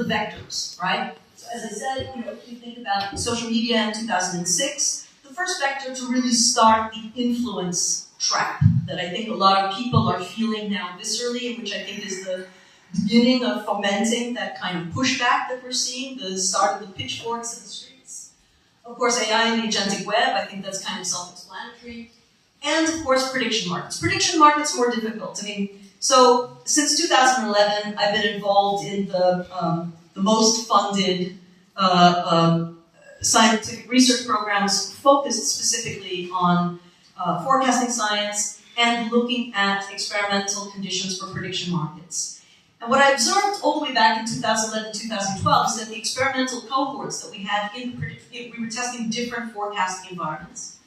the vectors, right? So as I said, if you think about social media in 2006, the first vector to really start the influence trap that I think a lot of people are feeling now viscerally, and which I think is the beginning of fomenting that kind of pushback that we're seeing, the start of the pitchforks in the streets. Of course, AI and the agentic web, I think that's kind of self-explanatory. And of course, prediction markets. Prediction markets are more difficult. So since 2011, I've been involved in the most funded scientific research programs focused specifically on forecasting science and looking at experimental conditions for prediction markets. And what I observed all the way back in 2011, 2012 is that the experimental cohorts that we had we were testing different forecasting environments.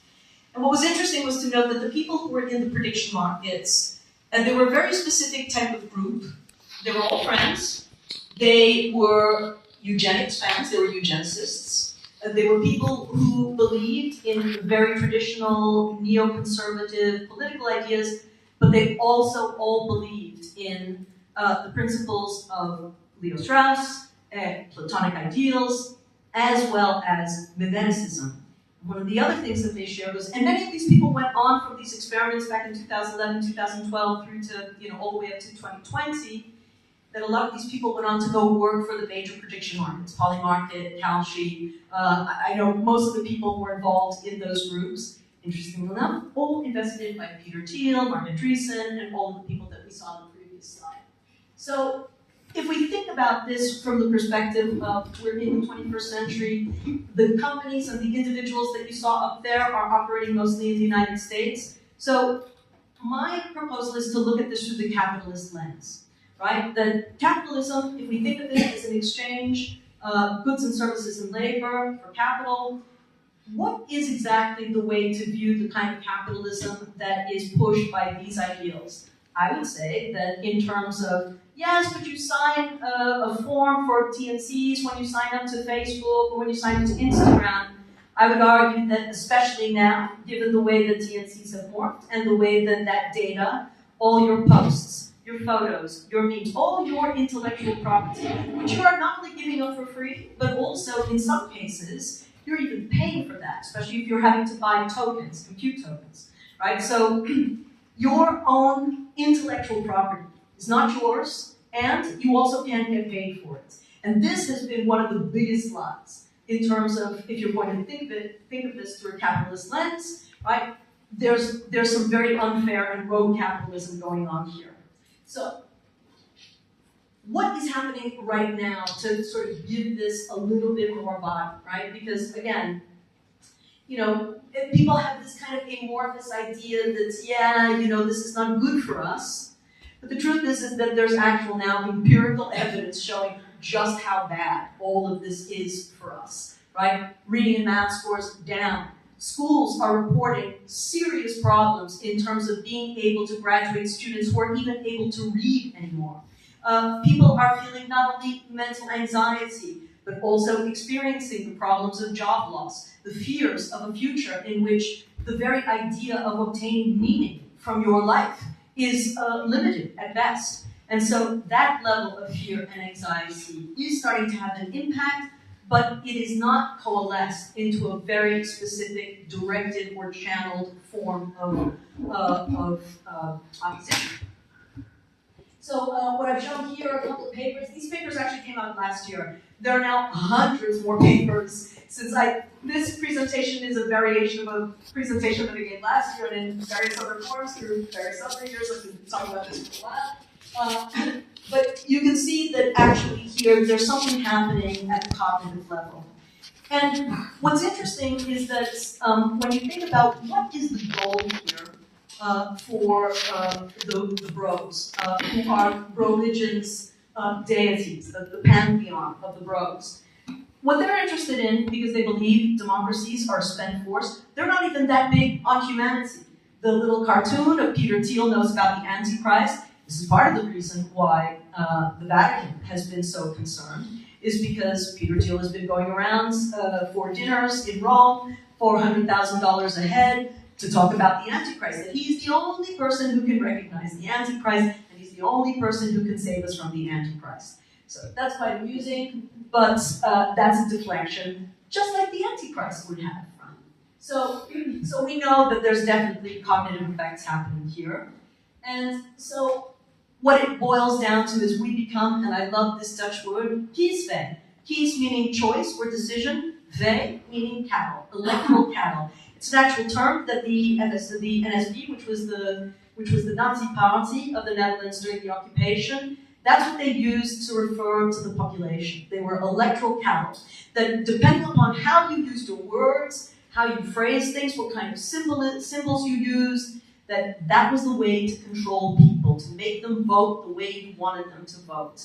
And what was interesting was to note that the people who were in the prediction markets, and they were a very specific type of group. They were all friends. They were eugenics fans. They were eugenicists. They were people who believed in very traditional neoconservative political ideas, but they also all believed in the principles of Leo Strauss, Platonic ideals, as well as Mimeticism. One of the other things that they showed was, and many of these people went on from these experiments back in 2011, 2012 through to all the way up to 2020, that a lot of these people went on to go work for the major prediction markets, Polymarket, Kalshi. I know most of the people who were involved in those groups, interestingly enough, all invested by Peter Thiel, Mark Andreessen, and all of the people that we saw in the previous slide. So if we think about this from the perspective of we're in the 21st century, the companies and the individuals that you saw up there are operating mostly in the United States. So my proposal is to look at this through the capitalist lens, right? That capitalism, if we think of it as an exchange, goods and services and labor for capital, what is exactly the way to view the kind of capitalism that is pushed by these ideals? I would say that in terms of, yes, but you sign a form for TNCs when you sign up to Facebook or when you sign up to Instagram. I would argue that especially now, given the way that TNCs have morphed and the way that that data, all your posts, your photos, your memes, all your intellectual property, which you are not only giving up for free, but also in some cases, you're even paying for that, especially if you're having to buy tokens, compute tokens, right? So your own intellectual property is not yours, and you also can't get paid for it. And this has been one of the biggest lies in terms of, if you're going to think of this through a capitalist lens, right? There's some very unfair and rogue capitalism going on here. So, what is happening right now to sort of give this a little bit more body, right? Because again, people have this kind of amorphous idea that, this is not good for us. But the truth is that there's actual now empirical evidence showing just how bad all of this is for us, right? Reading and math scores down. Schools are reporting serious problems in terms of being able to graduate students who aren't even able to read anymore. People are feeling not only mental anxiety, but also experiencing the problems of job loss, the fears of a future in which the very idea of obtaining meaning from your life is limited at best. And so that level of fear and anxiety is starting to have an impact, but it is not coalesced into a very specific, directed or channeled form of opposition. So what I've shown here are a couple of papers. These papers actually came out last year. There are now hundreds more papers since this presentation is a variation of a presentation that I gave last year and in various other forms through various other years. I've been talking about this for a while. But you can see that actually here there's something happening at the cognitive level. And what's interesting is that when you think about what is the goal here for the bros, who are religion's deities, the pantheon of the bros. What they're interested in, because they believe democracies are a spent force, they're not even that big on humanity. The little cartoon of Peter Thiel knows about the Antichrist. This is part of the reason why the Vatican has been so concerned, is because Peter Thiel has been going around for dinners in Rome, $400,000 a head, to talk about the Antichrist, that he's the only person who can recognize the Antichrist, and he's the only person who can save us from the Antichrist. So that's quite amusing, but that's a deflection, just like the Antichrist would have. So we know that there's definitely cognitive effects happening here. And so what it boils down to is we become, and I love this Dutch word, kiesweg. Kies meaning choice or decision, weg meaning cattle, electoral cattle. It's an actual term that the NSB, which was the Nazi party of the Netherlands during the occupation, that's what they used to refer to the population. They were electoral cattle. That depending upon how you used your words, how you phrase things, what kind of symbols you used, that was the way to control people, to make them vote the way you wanted them to vote.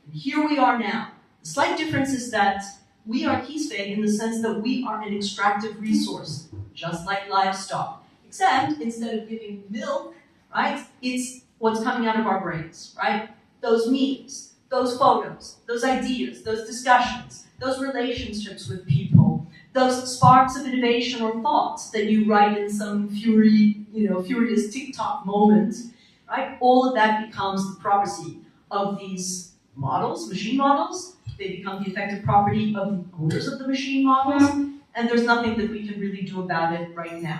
And here we are now. The slight difference is that we are kiesweg in the sense that we are an extractive resource, just like livestock. Except, instead of giving milk, right, it's what's coming out of our brains, right? Those memes, those photos, those ideas, those discussions, those relationships with people, those sparks of innovation or thoughts that you write in some furious TikTok moment, right? All of that becomes the property of these models, machine models. They become the effective property of the owners of the machine models, and there's nothing that we can really do about it right now,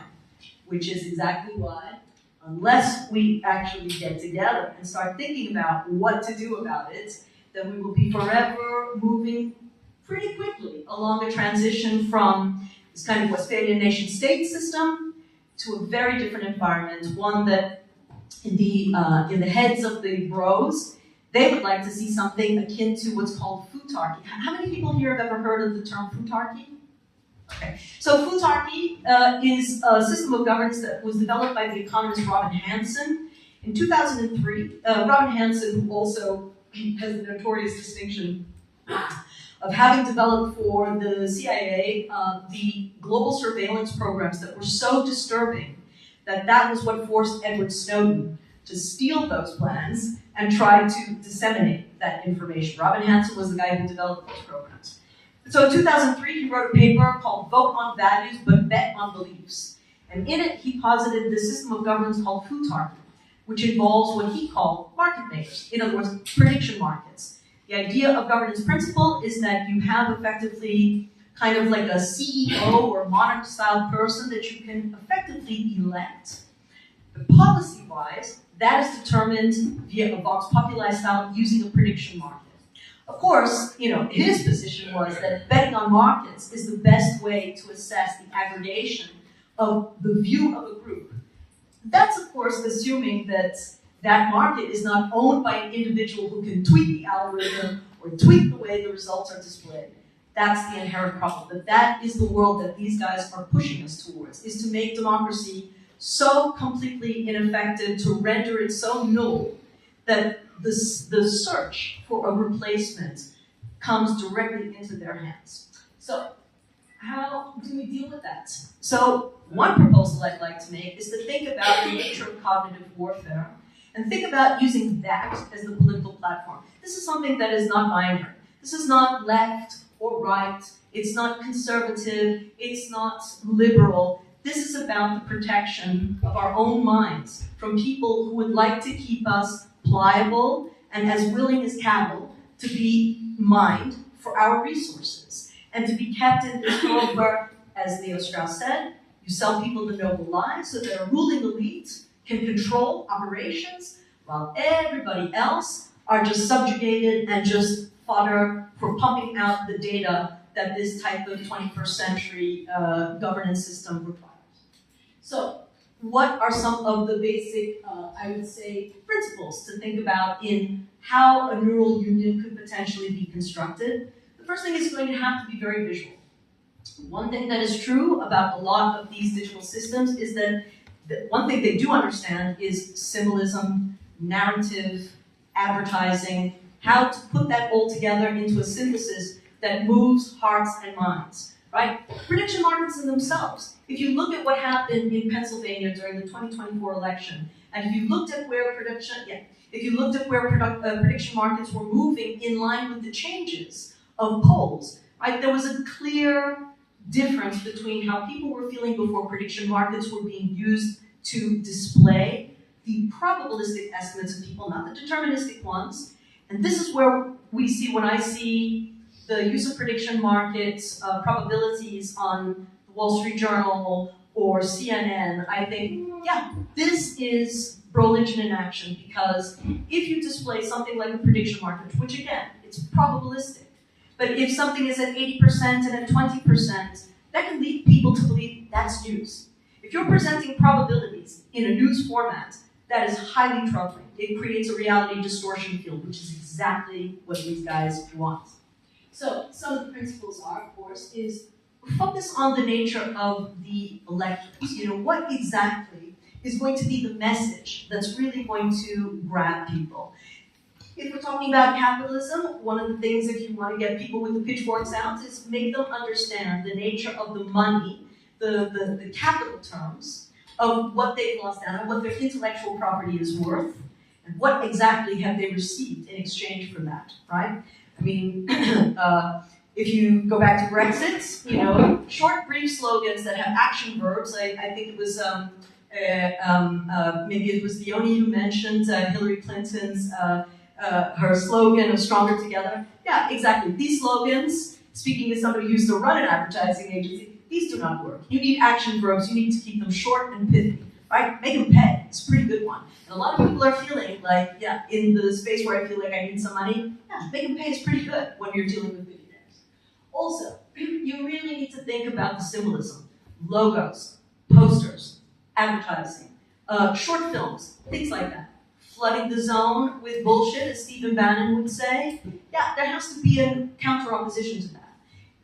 which is exactly why, unless we actually get together and start thinking about what to do about it, then we will be forever moving pretty quickly along a transition from this kind of Westphalian nation-state system to a very different environment, one that in the heads of the bros, they would like to see something akin to what's called futarchy. How many people here have ever heard of the term futarchy? Okay, so futarchy is a system of governance that was developed by the economist Robin Hanson in 2003. Robin Hanson, who also has the notorious distinction of having developed for the CIA the global surveillance programs that were so disturbing that was what forced Edward Snowden to steal those plans and try to disseminate that information. Robin Hanson was the guy who developed those programs. So in 2003, he wrote a paper called Vote on Values but Bet on Beliefs. And in it, he posited the system of governance called futarchy, which involves what he called market makers, in other words, prediction markets. The idea of governance principle is that you have effectively kind of like a CEO or monarch-style person that you can effectively elect. But policy-wise, that is determined via a vox populi style using a prediction market. Of course, his position was that betting on markets is the best way to assess the aggregation of the view of a group. That's, of course, assuming that that market is not owned by an individual who can tweak the algorithm or tweak the way the results are displayed. That's the inherent problem. But that is the world that these guys are pushing us towards, is to make democracy so completely ineffective, to render it so null that the search for a replacement comes directly into their hands. So how do we deal with that? So one proposal I'd like to make is to think about the nature of cognitive warfare and think about using that as the political platform. This is something that is not binary. This is not left or right. It's not conservative. It's not liberal. This is about the protection of our own minds from people who would like to keep us pliable and as willing as cattle to be mined for our resources and to be kept in this world where, as Leo Strauss said, you sell people the noble lie so that a ruling elite can control operations while everybody else are just subjugated and just fodder for pumping out the data that this type of 21st century governance system requires. So what are some of the basic, I would say, principles to think about in how a neural union could potentially be constructed? The first thing is going to have to be very visual. One thing that is true about a lot of these digital systems is that one thing they do understand is symbolism, narrative, advertising, how to put that all together into a synthesis that moves hearts and minds, right? Prediction markets in themselves. If you look at what happened in Pennsylvania during the 2024 election, and if you looked at where prediction markets were moving in line with the changes of polls, right? There was a clear difference between how people were feeling before prediction markets were being used to display the probabilistic estimates of people, not the deterministic ones. And this is where when I see the use of prediction markets probabilities on the Wall Street Journal or CNN, I think, yeah, this is broligion in action, because if you display something like a prediction market, which again, it's probabilistic, but if something is at 80% and at 20%, that can lead people to believe that's news. If you're presenting probabilities in a news format, that is highly troubling. It creates a reality distortion field, which is exactly what these guys want. So some of the principles are, of course, is focus on the nature of the electors. What exactly is going to be the message that's really going to grab people? If we're talking about capitalism, one of the things, if you want to get people with the pitchforks out, is make them understand the nature of the money, the capital terms of what they've lost out on, what their intellectual property is worth, and what exactly have they received in exchange for that, right? I mean, if you go back to Brexit, short, brief slogans that have action verbs. I think it was maybe it was Leonie who mentioned Hillary Clinton's her slogan of "Stronger Together." Yeah, exactly. These slogans, speaking as somebody who used to run an advertising agency, these do not work. You need action verbs. You need to keep them short and pithy, right? Make them pay. It's a pretty good one. And a lot of people are feeling like, yeah, in the space where I feel like I need some money, yeah, make them pay is pretty good when you're dealing with billionaires. Also, you really need to think about the symbolism. Logos, posters, advertising, short films, things like that. Flooding the zone with bullshit, as Stephen Bannon would say. Yeah, there has to be a counter-opposition to that.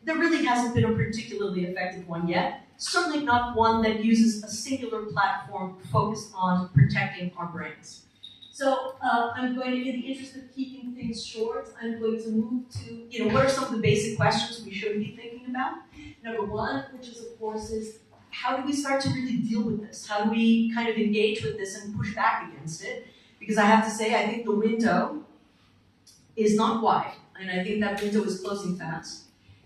There really hasn't been a particularly effective one yet. Certainly not one that uses a singular platform focused on protecting our brains. So I'm going to, in the interest of keeping things short, I'm going to move to, what are some of the basic questions we should be thinking about? Number one, which is, of course, is how do we start to really deal with this? How do we kind of engage with this and push back against it? Because I have to say, I think the window is not wide, and I think that window is closing fast.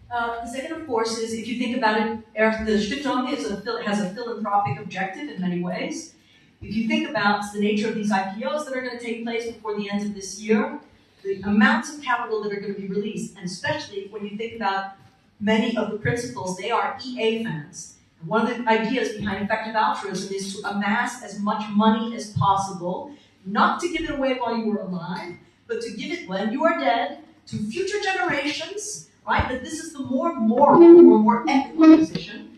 The second, of course, is if you think about it, the Stiftung has a philanthropic objective in many ways. If you think about the nature of these IPOs that are going to take place before the end of this year, the amounts of capital that are going to be released, and especially when you think about many of the principles, they are EA fans. And one of the ideas behind effective altruism is to amass as much money as possible, not to give it away while you were alive, but to give it when you are dead to future generations, right? That this is the more moral or more ethical position.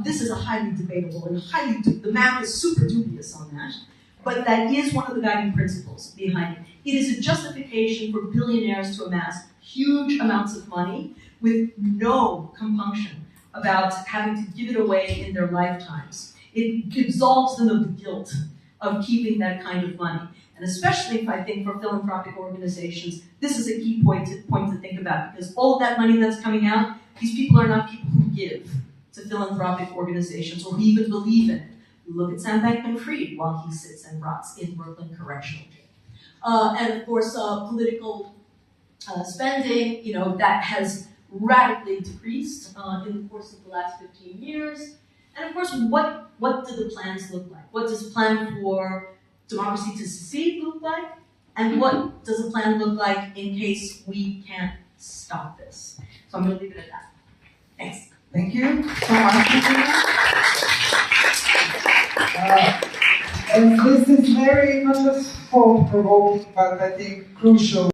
This is a highly debatable and the math is super dubious on that, but that is one of the guiding principles behind it. It is a justification for billionaires to amass huge amounts of money with no compunction about having to give it away in their lifetimes. It absolves them of the guilt of keeping that kind of money. And especially if I think for philanthropic organizations, this is a key point to think about, because all of that money that's coming out, these people are not people who give to philanthropic organizations or who even believe in it. Look at Sam Bankman-Fried while he sits and rots in Brooklyn Correctional Jail. And of course, political spending, that has radically decreased in the course of the last 15 years. And of course, what do the plans look like? What does a plan for democracy to secede look like? And what does a plan look like in case we can't stop this? So I'm going to leave it at that. Thanks. Thank you so much. And this is very, not just thought-provoking, but I think crucial.